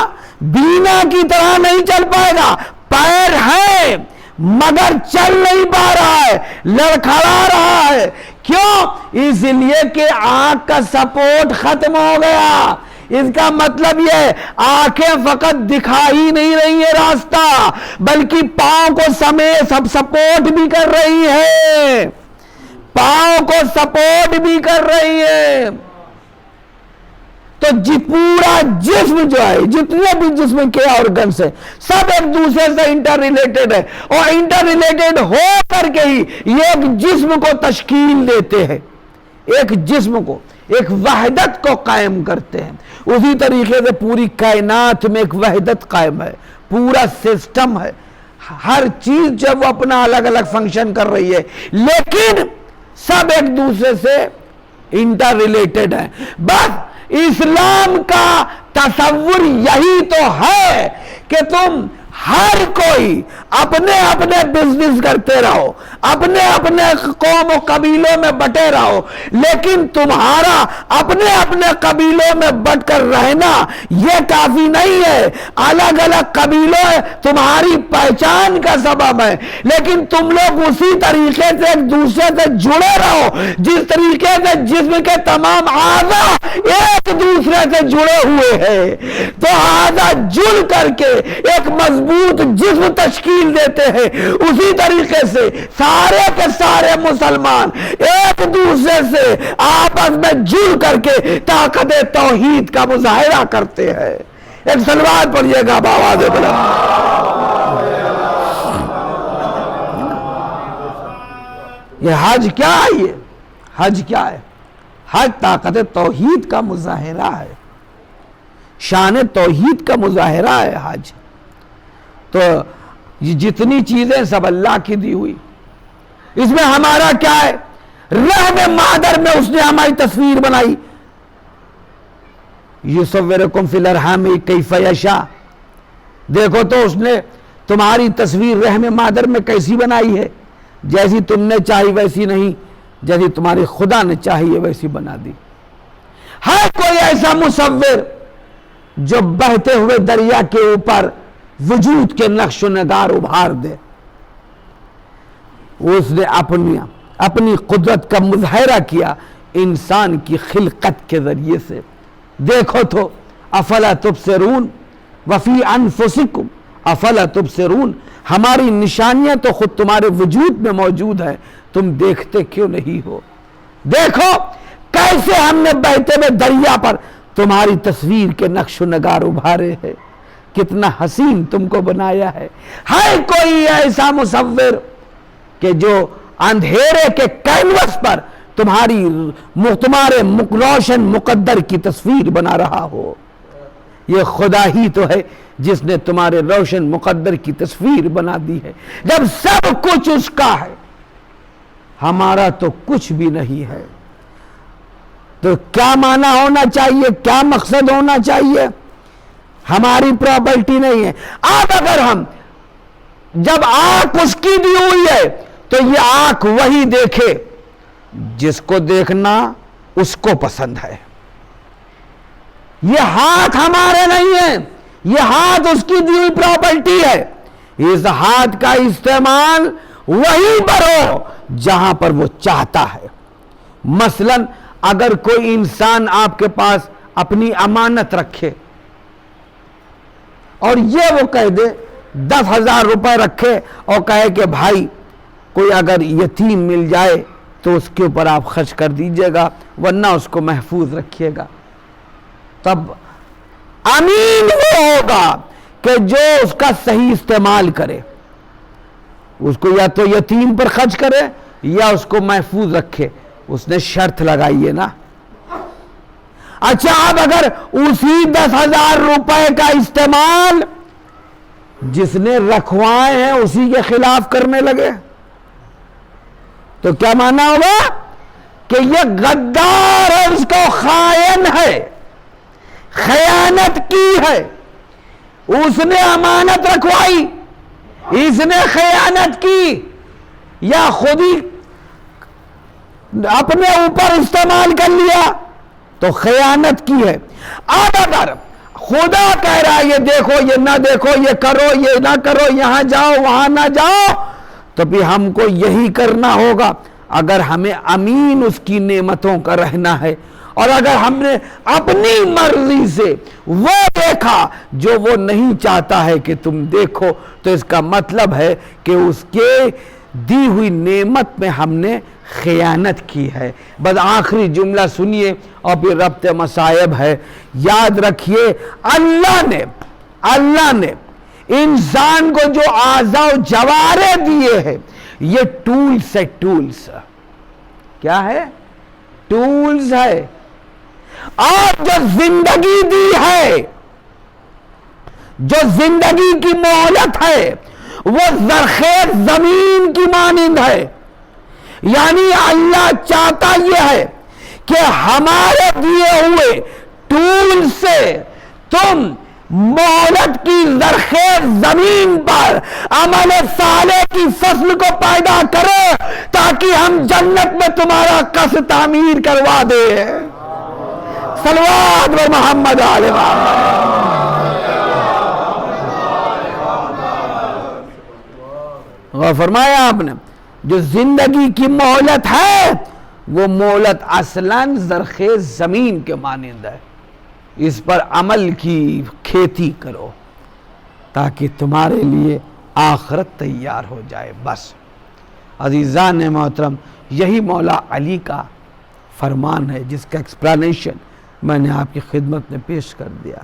بینا کی طرح نہیں چل پائے گا. پیر ہے مگر چل نہیں پا رہا ہے, لڑکھڑا رہا ہے. کیوں؟ اس لیے کہ آنکھ کا سپورٹ ختم ہو گیا. اس کا مطلب یہ آنکھیں فقط دکھا ہی نہیں رہی ہیں راستہ بلکہ پاؤں کو سب سپورٹ بھی کر رہی ہے, پاؤں کو سپورٹ بھی کر رہی ہے. تو پورا جسم جو ہے, جتنے بھی جسم کے آرگنز ہیں سب ایک دوسرے سے انٹر ریلیٹڈ ہے اور انٹر ریلیٹڈ ہو کر کے ہی یہ ایک جسم کو تشکیل دیتے ہیں, ایک جسم کو, ایک وحدت کو قائم کرتے ہیں. اسی طریقے سے پوری کائنات میں ایک وحدت قائم ہے, پورا سسٹم ہے, ہر چیز جب وہ اپنا الگ الگ فنکشن کر رہی ہے لیکن سب ایک دوسرے سے انٹر ریلیٹڈ ہیں. بس اسلام کا تصور یہی تو ہے کہ تم ہر کوئی اپنے اپنے بزنس کرتے رہو, اپنے اپنے قوم و قبیلوں میں بٹے رہو, لیکن تمہارا اپنے اپنے قبیلوں میں بٹ کر رہنا یہ کافی نہیں ہے. الگ الگ قبیلوں تمہاری پہچان کا سبب ہے لیکن تم لوگ اسی طریقے سے ایک دوسرے سے جڑے رہو جس طریقے سے جسم کے تمام اعضاء ایک دوسرے سے جڑے ہوئے ہیں. تو اعضاء جڑ کر کے ایک مضبوط جسم تشکیل دیتے ہیں. اسی طریقے سے سارے کے سارے مسلمان ایک دوسرے سے آپس میں جڑ کر کے طاقت توحید کا مظاہرہ کرتے ہیں. ایک صلوات پڑھیے گا بآواز بلند. یہ حج کیا ہے؟ یہ حج کیا ہے؟ حج طاقت توحید کا مظاہرہ ہے, شان توحید کا مظاہرہ ہے حج. تو یہ جتنی چیزیں سب اللہ کی دی ہوئی, اس میں ہمارا کیا ہے؟ رحم مادر میں اس نے ہماری تصویر بنائی. یصورکم فی الارحام کیف یشاء. دیکھو تو اس نے تمہاری تصویر رحم مادر میں کیسی بنائی ہے, جیسی تم نے چاہی ویسی نہیں, جیسی تمہاری خدا نے چاہی ویسی بنا دی. ہر کوئی ایسا مصور جو بہتے ہوئے دریا کے اوپر وجود کے نقش و نگار ابھار دے, اس نے اپنی قدرت کا مظاہرہ کیا انسان کی خلقت کے ذریعے سے. دیکھو تو افلا تبصرون, وفی انفسکم افلا تبصرون، ہماری نشانیاں تو خود تمہارے وجود میں موجود ہیں، تم دیکھتے کیوں نہیں ہو؟ دیکھو کیسے ہم نے بہتے ہوئے دریا پر تمہاری تصویر کے نقش و نگار ابھارے ہیں، کتنا حسین تم کو بنایا ہے۔ ہے کوئی ایسا مصور کہ جو اندھیرے کے کینوس پر تمہارے روشن مقدر کی تصویر بنا رہا ہو؟ یہ خدا ہی تو ہے جس نے تمہارے روشن مقدر کی تصویر بنا دی ہے۔ جب سب کچھ اس کا ہے، ہمارا تو کچھ بھی نہیں ہے، تو کیا معنی ہونا چاہیے، کیا مقصد ہونا چاہیے؟ ہماری پراپرٹی نہیں ہے۔ اب اگر ہم جب آنکھ اس کی دی ہوئی ہے تو یہ آنکھ وہی دیکھے جس کو دیکھنا اس کو پسند ہے۔ یہ ہاتھ ہمارے نہیں ہے، یہ ہاتھ اس کی دی ہوئی پراپرٹی ہے۔ اس ہاتھ کا استعمال وہیں پر ہو جہاں پر وہ چاہتا ہے۔ مثلا اگر کوئی انسان آپ کے پاس اپنی امانت رکھے اور یہ وہ کہہ دے 10,000 روپے رکھے اور کہے کہ بھائی کوئی اگر یتیم مل جائے تو اس کے اوپر آپ خرچ کر دیجئے گا ورنہ اس کو محفوظ رکھیے گا، تب امین وہ ہوگا کہ جو اس کا صحیح استعمال کرے، اس کو یا تو یتیم پر خرچ کرے یا اس کو محفوظ رکھے۔ اس نے شرط لگائی ہے نا۔ اچھا اب اگر اسی 10,000 روپے کا استعمال جس نے رکھوائے ہیں اسی کے خلاف کرنے لگے تو کیا معنی ہوگا؟ کہ یہ غدار ہے، اس کو خائن ہے، خیانت کی ہے۔ اس نے امانت رکھوائی، اس نے خیانت کی، یا خود ہی اپنے اوپر استعمال کر لیا تو خیانت کی ہے۔ اب اگر خدا کہہ رہا ہے یہ دیکھو یہ نہ دیکھو، یہ کرو یہ نہ کرو، یہاں جاؤ وہاں نہ جاؤ، تو بھی ہم کو یہی کرنا ہوگا اگر ہمیں امین اس کی نعمتوں کا رہنا ہے۔ اور اگر ہم نے اپنی مرضی سے وہ دیکھا جو وہ نہیں چاہتا ہے کہ تم دیکھو، تو اس کا مطلب ہے کہ اس کے دی ہوئی نعمت میں ہم نے خیانت کی ہے۔ بس آخری جملہ سنیے اور پھر ربط مصائب ہے۔ یاد رکھیے اللہ نے انسان کو جو اعضاء و جوارح دیے ہیں یہ ٹولز ہے، ٹولز کیا ہے؟ ٹولز ہے۔ اور جو زندگی دی ہے، جو زندگی کی مہلت ہے وہ زرخیز زمین کی مانند ہے۔ یعنی اللہ چاہتا یہ ہے کہ ہمارے دیے ہوئے ٹول سے تم مہلت کی زرخیز زمین پر عمل صالح کی فصل کو پیدا کرو تاکہ ہم جنت میں تمہارا قصد تعمیر کروا دیں۔ صلوات و محمد علیہ غور فرمایا آپ نے۔ جو زندگی کی مہلت ہے وہ مہلت اصلاً زرخیز زمین کے مانند ہے، اس پر عمل کی کھیتی کرو تاکہ تمہارے لیے آخرت تیار ہو جائے۔ بس عزیزان محترم، یہی مولا علی کا فرمان ہے جس کا ایکسپلانیشن میں نے آپ کی خدمت میں پیش کر دیا۔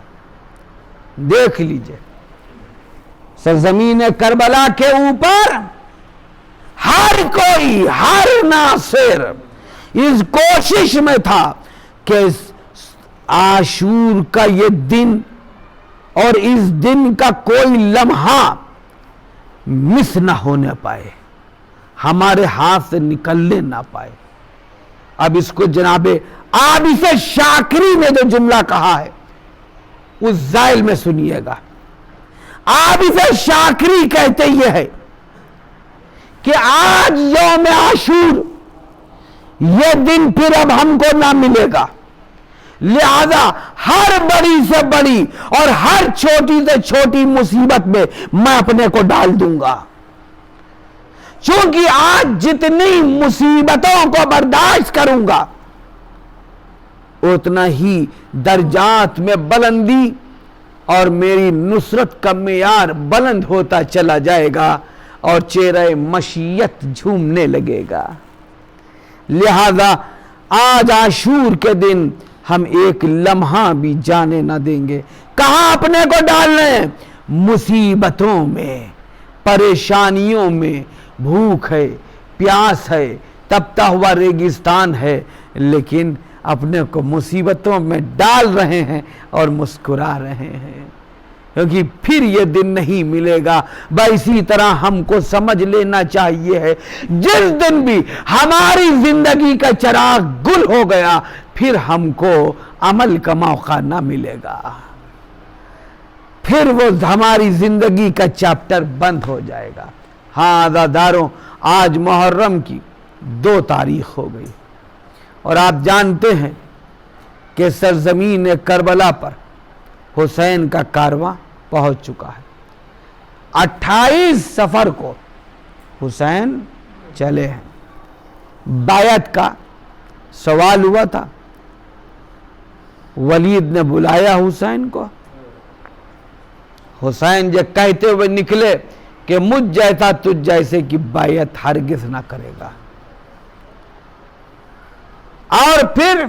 دیکھ لیجئے سرزمین کربلا کے اوپر ہر کوئی، ہر ناصر اس کوشش میں تھا کہ عاشور کا یہ دن اور اس دن کا کوئی لمحہ مس نہ ہونے پائے، ہمارے ہاتھ سے نکلنے نہ پائے۔ اب اس کو جناب عابس شاکری نے جو جملہ کہا ہے اس ذائل میں سنیے گا۔ عابس شاکری کہتے یہ ہے کہ آج یوم عاشور یہ دن پھر اب ہم کو نہ ملے گا، لہذا ہر بڑی سے بڑی اور ہر چھوٹی سے چھوٹی مصیبت میں میں اپنے کو ڈال دوں گا، چونکہ آج جتنی مصیبتوں کو برداشت کروں گا اتنا ہی درجات میں بلندی اور میری نصرت کا معیار بلند ہوتا چلا جائے گا اور چہرہ مشیت جھومنے لگے گا۔ لہذا آج عاشور کے دن ہم ایک لمحہ بھی جانے نہ دیں گے۔ کہاں اپنے کو ڈالنا ہے؟ مصیبتوں میں، پریشانیوں میں، بھوک ہے، پیاس ہے، تپتا ہوا ریگستان ہے، لیکن اپنے کو مصیبتوں میں ڈال رہے ہیں اور مسکرا رہے ہیں، کیونکہ پھر یہ دن نہیں ملے گا۔ اسی طرح ہم کو سمجھ لینا چاہیے ہے جس دن بھی ہماری زندگی کا چراغ گل ہو گیا پھر ہم کو عمل کا موقع نہ ملے گا، پھر وہ ہماری زندگی کا چیپٹر بند ہو جائے گا۔ ہاں عزاداروں، آج محرم کی 2 تاریخ ہو گئی اور آپ جانتے ہیں کہ سرزمین کربلا پر حسین کا کارواں پہنچ چکا ہے۔ 28 صفر کو حسین چلے ہیں۔ بیعت کا سوال ہوا تھا، ولید نے بلایا حسین کو، حسین یہ کہتے ہوئے نکلے کہ مجھ جیسا تجھ جیسے کی بیعت ہرگز نہ کرے گا، اور پھر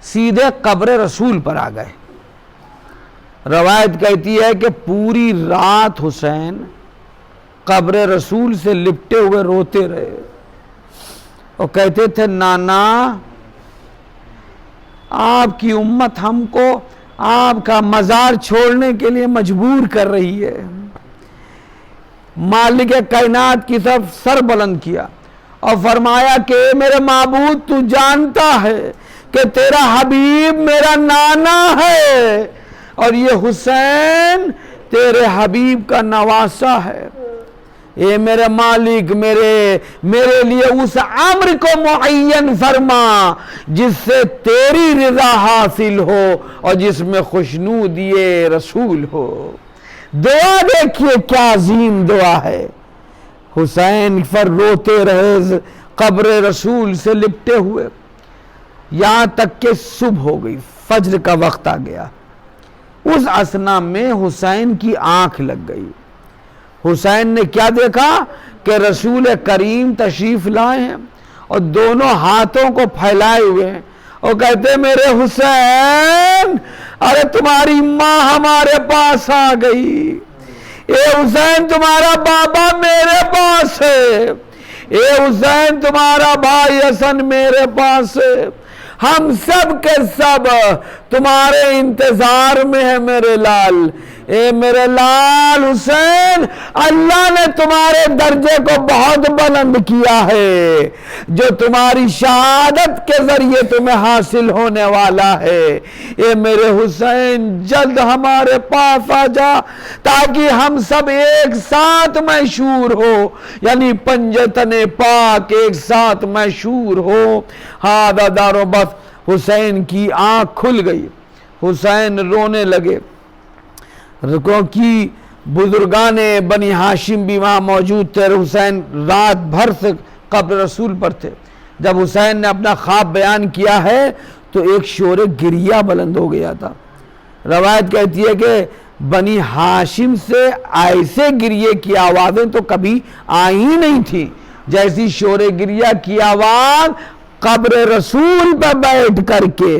سیدھے قبر رسول پر آ گئے۔ روایت کہتی ہے کہ پوری رات حسین قبر رسول سے لپٹے ہوئے روتے رہے اور کہتے تھے نانا آپ کی امت ہم کو آپ کا مزار چھوڑنے کے لیے مجبور کر رہی ہے۔ مالک کائنات کی طرف سر بلند کیا اور فرمایا کہ اے میرے معبود تو جانتا ہے کہ تیرا حبیب میرا نانا ہے اور یہ حسین تیرے حبیب کا نواسا ہے۔ اے میرے مالک میرے لیے اس امر کو معین فرما جس سے تیری رضا حاصل ہو اور جس میں خوشنود یہ رسول ہو۔ دعا دیکھیے کیا عظیم دعا ہے۔ حسین پر روتے رہے قبر رسول سے لپٹے ہوئے یہاں تک کہ صبح ہو گئی، فجر کا وقت آ گیا۔ اس اثنا میں حسین کی آنکھ لگ گئی۔ حسین نے کیا دیکھا کہ رسول کریم تشریف لائے ہیں اور دونوں ہاتھوں کو پھیلائے ہوئے ہیں اور کہتے میرے حسین ارے تمہاری ماں ہمارے پاس آ گئی، اے حسین تمہارا بابا میرے پاس ہے، اے حسین تمہارا بھائی حسن میرے پاس ہے، ہم سب کے سب تمہارے انتظار میں ہیں میرے لال۔ اے میرے لال حسین، اللہ نے تمہارے درجے کو بہت بلند کیا ہے، جو تمہاری شہادت کے ذریعے تمہیں حاصل ہونے والا ہے۔ اے میرے حسین جلد ہمارے پاس آ جا تاکہ ہم سب ایک ساتھ مشہور ہو، یعنی پنجتن پاک ایک ساتھ مشہور ہو۔ ہاں داداروں، بس حسین کی آنکھ کھل گئی، حسین رونے لگے، کیونکہ بزرگان بنی ہاشم بھی وہاں موجود تھے۔ حسین رات بھر سے قبر رسول پر تھے۔ جب حسین نے اپنا خواب بیان کیا ہے تو ایک شور گریہ بلند ہو گیا تھا۔ روایت کہتی ہے کہ بنی ہاشم سے ایسے گریے کی آوازیں تو کبھی آئی ہی نہیں تھی جیسی شور گریہ کی آواز قبر رسول پر بیٹھ کر کے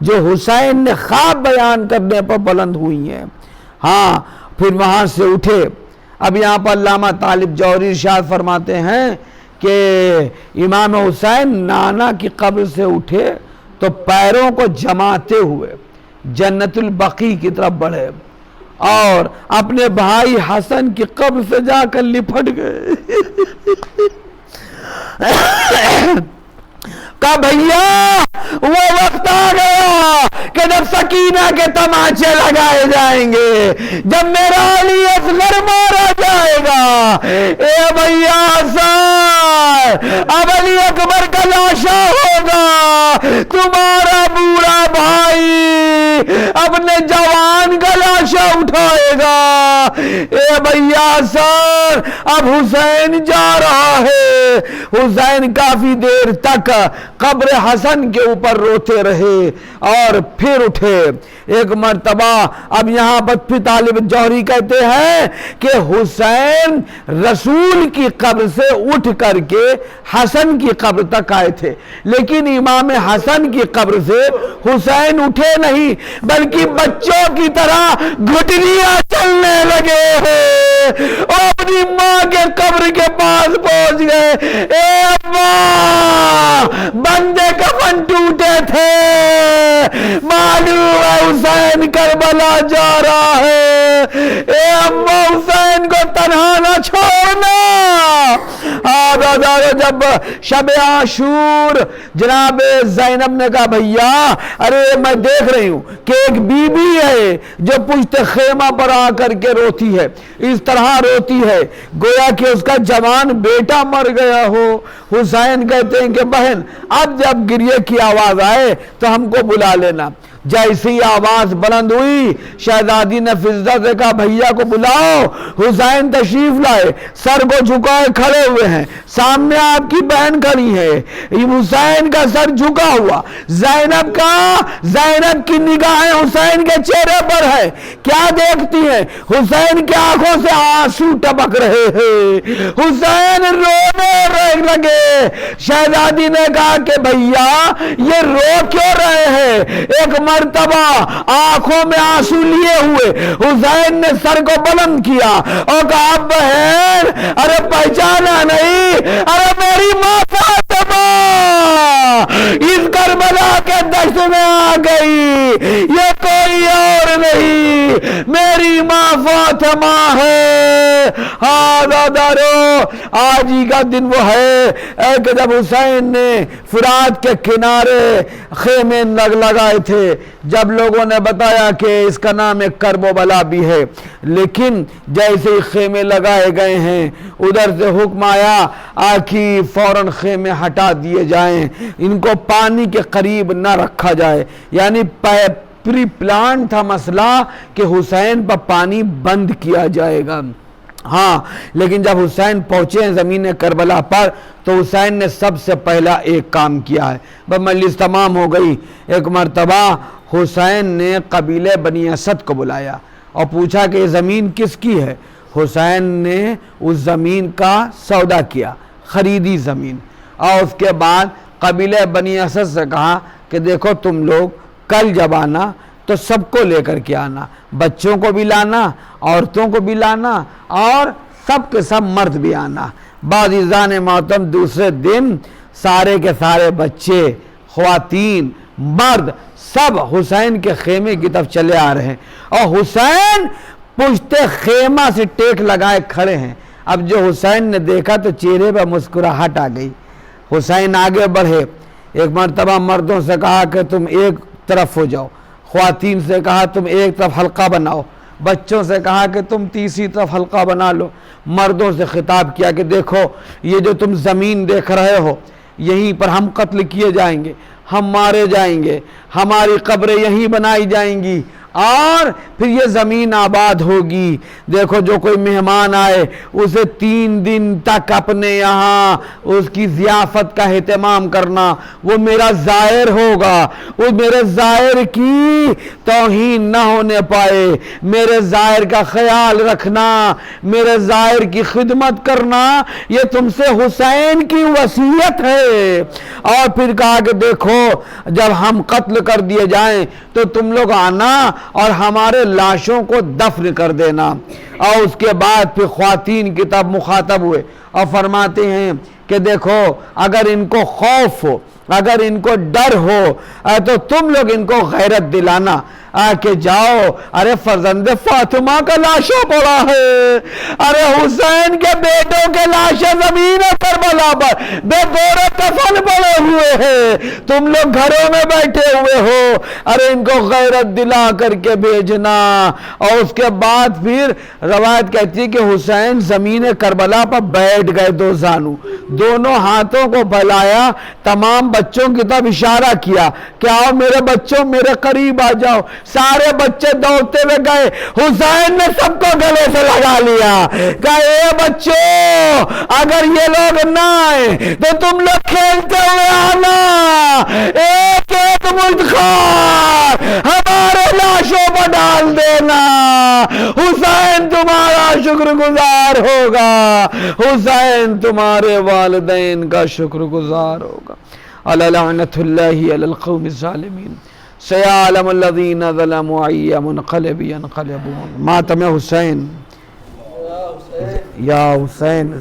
جو حسین نے خواب بیان کرنے پر بلند ہوئی ہیں۔ ہاں پھر وہاں سے اٹھے۔ اب یہاں پر علامہ طالب جوہری ارشاد فرماتے ہیں کہ امام حسین نانا کی قبر سے اٹھے تو پیروں کو جماتے ہوئے جنت البقیع کی طرف بڑھے اور اپنے بھائی حسن کی قبر سے جا کر لپٹ گئے۔ کہا بھیا وہ وقت آ گیا کہ جب سکینہ کے تماچے لگائے جائیں گے، جب میرا علی اصغر مارا جائے گا۔ اے بھیا حسن، اب علی اکبر کا لاشا ہوگا، تمہارا بوڑھا بھائی اپنے جوان کا لاشا اٹھائے گا۔ اے بھیا حسن، اب حسین جا رہا ہے، حسین کافی دیر تک قبر حسن کے اوپر روتے رہے اور پھر اٹھے۔ ایک مرتبہ اب یہاں بطفی طالب جوہری کہتے ہیں کہ حسین رسول کی قبر سے اٹھ کر کے حسن کی قبر تک آئے تھے، لیکن امام حسن کی قبر سے حسین اٹھے نہیں بلکہ بچوں کی طرح گھٹنیاں چلنے لگے ہیں اور اپنی ماں کے قبر کے پاس پہنچ گئے۔ اے اماں، بندے کفن ٹوٹے تھے، معلوم ہے حسین کربلا جا رہا ہے، اے اماں حسین کو تنہا نہ چھوڑنا۔ جب شب عاشور جناب زینب نے کہا بھیا ارے میں دیکھ رہی ہوں کہ ایک بی بی ہے جو پشت خیمہ پر آ کر کے روتی ہے، اس طرح روتی ہے گویا کہ اس کا جوان بیٹا مر گیا ہو۔ حسین کہتے ہیں کہ بہن اب جب گریے کی آواز آئے تو ہم کو بلا لینا۔ جیسی آواز بلند ہوئی شہزادی نے فضہ سے کہا بھیا کو بلاؤ۔ حسین تشریف لائے، سر کو جھکائے کھڑے ہوئے ہیں، سامنے آپ کی بہن کھڑی ہے، حسین کا سر جھکا ہوا، زینب کی نگاہیں حسین کے چہرے پر ہے، کیا دیکھتی ہیں؟ حسین کی آنکھوں سے آنسو ٹپک رہے ہیں، حسین رونے لگے۔ شہزادی نے کہا کہ بھیا یہ رو کیوں رہے ہیں؟ ایک مرتبہ آنکھوں میں آنسو لیے ہوئے حسین نے سر کو بلند کیا اور کہا بہن ارے پہچانا نہیں، ارے میری ماں فاطمہ اس کربلا کے دشت میں آ گئی، یہ کوئی اور نہیں، میری ماں فاطمہ ہے۔ آج ہی کا دن وہ ہے کہ جب حسین نے فرات کے کنارے خیمے لگائے تھے، جب لوگوں نے بتایا کہ اس کا نام ایک کرب و بلا بھی ہے، لیکن جیسے ہی خیمے لگائے گئے ہیں ادھر سے حکم آیا کہ فوراً خیمے ہٹا دیے جائیں، ان کو پانی کے قریب نہ رکھا جائے، یعنی پری پلان تھا مسئلہ کہ حسین پر پانی بند کیا جائے گا۔ ہاں لیکن جب حسین پہنچے ہیں زمین کربلا پر تو حسین نے سب سے پہلا ایک کام کیا ہے۔ بس مجلس تمام ہو گئی، ایک مرتبہ حسین نے قبیلے بنی اسد کو بلایا اور پوچھا کہ یہ زمین کس کی ہے؟ حسین نے اس زمین کا سودا کیا، خریدی زمین، اور اس کے بعد قبیلے بنی اسد سے کہا کہ دیکھو تم لوگ کل جب آنا تو سب کو لے کر کے آنا، بچوں کو بھی لانا، عورتوں کو بھی لانا، اور سب کے سب مرد بھی آنا۔ بعض عزیزان محترم دوسرے دن سارے کے سارے بچے، خواتین، مرد سب حسین کے خیمے کی طرف چلے آ رہے ہیں اور حسین پشت خیمہ سے ٹیک لگائے کھڑے ہیں۔ اب جو حسین نے دیکھا تو چہرے پہ مسکراہٹ آ گئی۔ حسین آگے بڑھے، ایک مرتبہ مردوں سے کہا کہ تم ایک طرف ہو جاؤ، خواتین سے کہا تم ایک طرف حلقہ بناؤ، بچوں سے کہا کہ تم تیسری طرف حلقہ بنا لو، مردوں سے خطاب کیا کہ دیکھو یہ جو تم زمین دیکھ رہے ہو یہیں پر ہم قتل کیے جائیں گے، ہم مارے جائیں گے، ہماری قبریں یہیں بنائی جائیں گی اور پھر یہ زمین آباد ہوگی۔ دیکھو جو کوئی مہمان آئے اسے 3 دن تک اپنے یہاں اس کی ضیافت کا اہتمام کرنا، وہ میرا زائر ہوگا، وہ میرے زائر کی توہین نہ ہونے پائے، میرے زائر کا خیال رکھنا، میرے زائر کی خدمت کرنا، یہ تم سے حسین کی وصیت ہے۔ اور پھر کہا کہ دیکھو جب ہم قتل کر دیے جائیں تو تم لوگ آنا اور ہمارے لاشوں کو دفن کر دینا۔ اور اس کے بعد پھر خواتین کی طرف مخاطب ہوئے اور فرماتے ہیں کہ دیکھو اگر ان کو خوف ہو، اگر ان کو ڈر ہو تو تم لوگ ان کو غیرت دلانا کہ جاؤ، ارے فرزند فاطمہ کا لاشوں پڑا ہے، ارے حسین کے بیٹوں کے لاشیں زمین کربلا پر بے گورے کفن پڑے ہوئے ہیں، تم لوگ گھروں میں بیٹھے ہوئے ہو، ارے ان کو غیرت دلا کر کے بھیجنا۔ اور اس کے بعد پھر روایت کہتی ہے کہ حسین زمین کربلا پر بیٹھ گئے، دو زانو، دونوں ہاتھوں کو پھیلایا، تمام بچوں کی طرف اشارہ کیا کہ آؤ میرے بچوں میرے قریب آ جاؤ. سارے بچے دوڑتے ہوئے گئے. حسین نے سب کو گلے سے لگا لیا. کہا اے بچوں اگر یہ لوگ نہ آئے تو تم لوگ کھیلتے ہوئے آنا. ایک ایک مدخار ہمارے لاشوں پر ڈال دینا. حسین تمہارا شکر گزار ہوگا. حسین تمہارے والدین کا شکر گزار ہوگا. علی لعنت اللہ علی القوم الظالمین. سیعلم الذین ظلموا ای منقلب ینقلبون. ماتم حسین یا حسین